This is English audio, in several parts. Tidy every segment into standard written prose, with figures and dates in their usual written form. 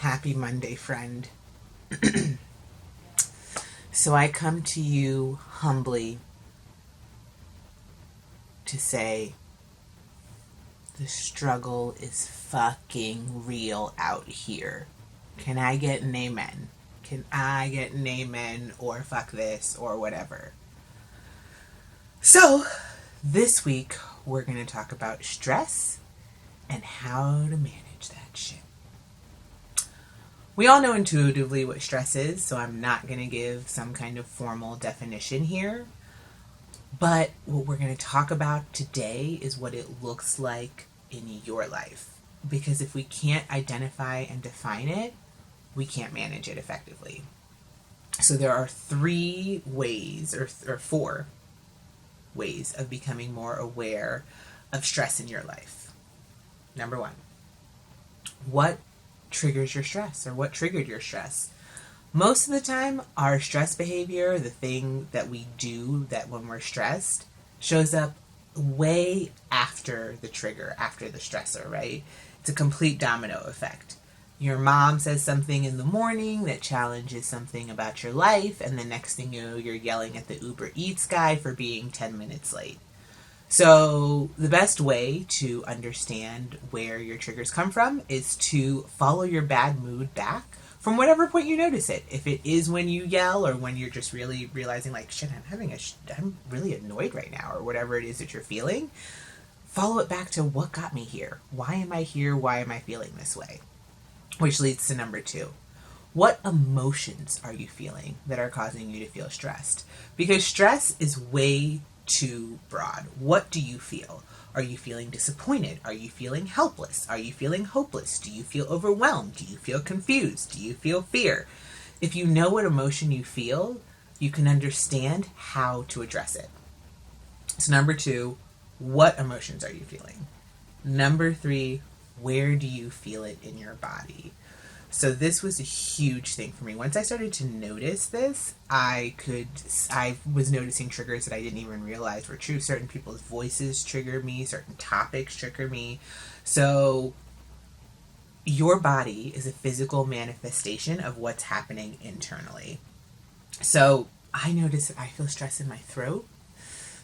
Happy Monday, friend. So I come to you humbly to say the struggle is fucking real out here. Can I get an amen? Can I get an amen or fuck this or whatever? So this week we're going to talk about stress and how to manage that shit. We all know intuitively what stress is, so I'm not going to give some kind of formal definition here. But what we're going to talk about today is what it looks like in your life. Because if we can't identify and define it, we can't manage it effectively. So there are three ways, or four ways of becoming more aware of stress in your life. Number one, what triggers your stress, or what triggered your stress? Most of the time, our stress behavior, the thing that we do that when we're stressed, shows up way after the trigger, after the stressor, right? It's a complete domino effect. Your mom says something in the morning that challenges something about your life, and the next thing you know, you're yelling at the Uber Eats guy for being 10 minutes late. So the best way to understand where your triggers come from is to follow your bad mood back from whatever point you notice it. If it is when you yell, or when you're just really realizing like, shit, I'm really annoyed right now, or whatever it is that you're feeling, follow it back to what got me here. Why am I here? Why am I feeling this way? Which leads to number two. What emotions are you feeling that are causing you to feel stressed? Because stress is way too broad. What do you feel? Are you feeling disappointed? Are you feeling helpless? Are you feeling hopeless? Do you feel overwhelmed? Do you feel confused? Do you feel fear? If you know what emotion you feel, you can understand how to address it. So number two, what emotions are you feeling? Number three, where do you feel it in your body? So this was a huge thing for me. Once I started to notice this, I was noticing triggers that I didn't even realize were true. Certain people's voices trigger me, certain topics trigger me. So your body is a physical manifestation of what's happening internally. So I notice that I feel stress in my throat.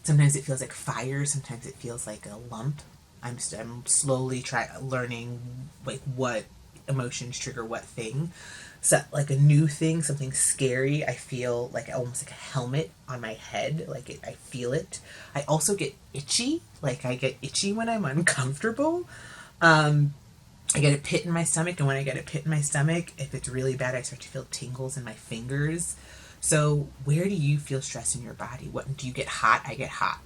Sometimes it feels like fire. Sometimes it feels like a lump. I'm slowly learning like what emotions trigger what thing. So like a new thing, something scary, I feel like almost like a helmet on my head. I feel it. I also get itchy. Like I get itchy when I'm uncomfortable. I get a pit in my stomach, and when I get a pit in my stomach, if it's really bad, I start to feel tingles in my fingers. So where do you feel stress in your body? What do you get hot? I get hot.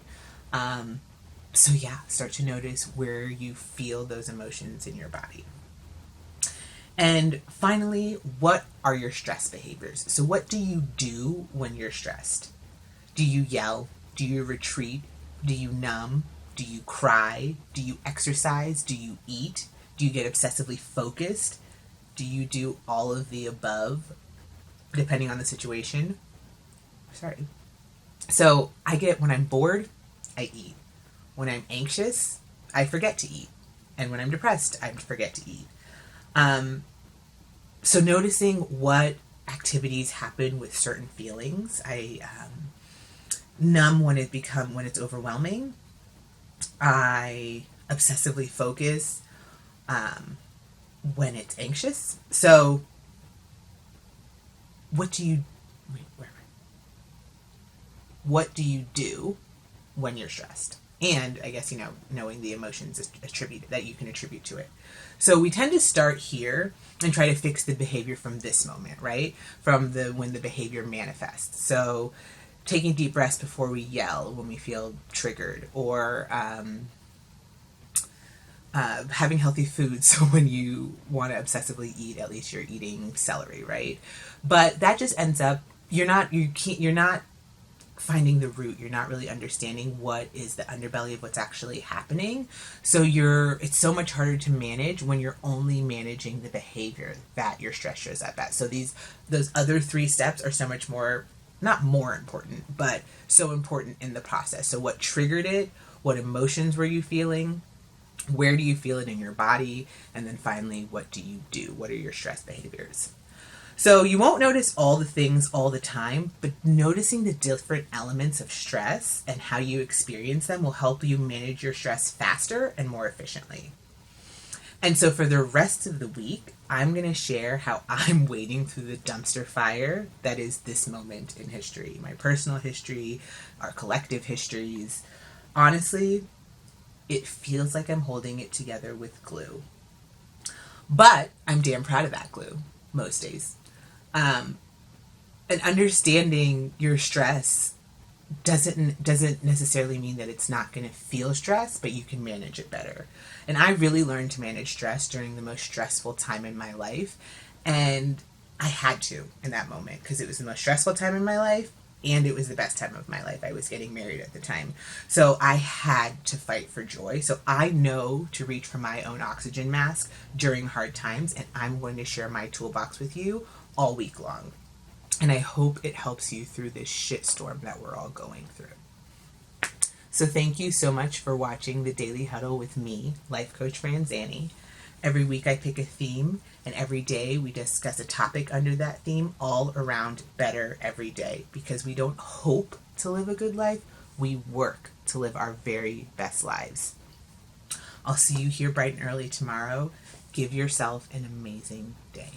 So yeah, start to notice where you feel those emotions in your body. And finally, what are your stress behaviors? So what do you do when you're stressed? Do you yell? Do you retreat? Do you numb? Do you cry? Do you exercise? Do you eat? Do you get obsessively focused? Do you do all of the above, depending on the situation? Sorry. So when I'm bored, I eat. When I'm anxious, I forget to eat. And when I'm depressed, I forget to eat. So noticing what activities happen with certain feelings. I numb when it's overwhelming. I obsessively focus when it's anxious. So what do you do when you're stressed? And I guess, knowing the emotions that you can attribute to it. So we tend to start here and try to fix the behavior from this moment, right? When the behavior manifests. So taking deep breaths before we yell when we feel triggered, or having healthy foods. So when you want to obsessively eat, at least you're eating celery, right? But that just ends up, you're not finding the root. You're not really understanding what is the underbelly of what's actually happening. So it's so much harder to manage when you're only managing the behavior that your stress shows up at. So those other three steps are so much more, not more important, but so important in the process. So what triggered it? What emotions were you feeling? Where do you feel it in your body? And then finally, what do you do? What are your stress behaviors? So you won't notice all the things all the time, but noticing the different elements of stress and how you experience them will help you manage your stress faster and more efficiently. And so for the rest of the week, I'm going to share how I'm wading through the dumpster fire that is this moment in history, my personal history, our collective histories. Honestly, it feels like I'm holding it together with glue. But I'm damn proud of that glue most days. Um, and understanding your stress doesn't necessarily mean that it's not going to feel stress, but you can manage it better. And I really learned to manage stress during the most stressful time in my life, and I had to in that moment because it was the most stressful time in my life and it was the best time of my life. I was getting married at the time. So I had to fight for joy. So I know to reach for my own oxygen mask during hard times, and I'm going to share my toolbox with you all week long. And I hope it helps you through this shitstorm that we're all going through. So thank you so much for watching the Daily Huddle with me, Life Coach Franzani. Every week I pick a theme, and every day we discuss a topic under that theme, all around better every day. Because we don't hope to live a good life, we work to live our very best lives. I'll see you here bright and early tomorrow. Give yourself an amazing day.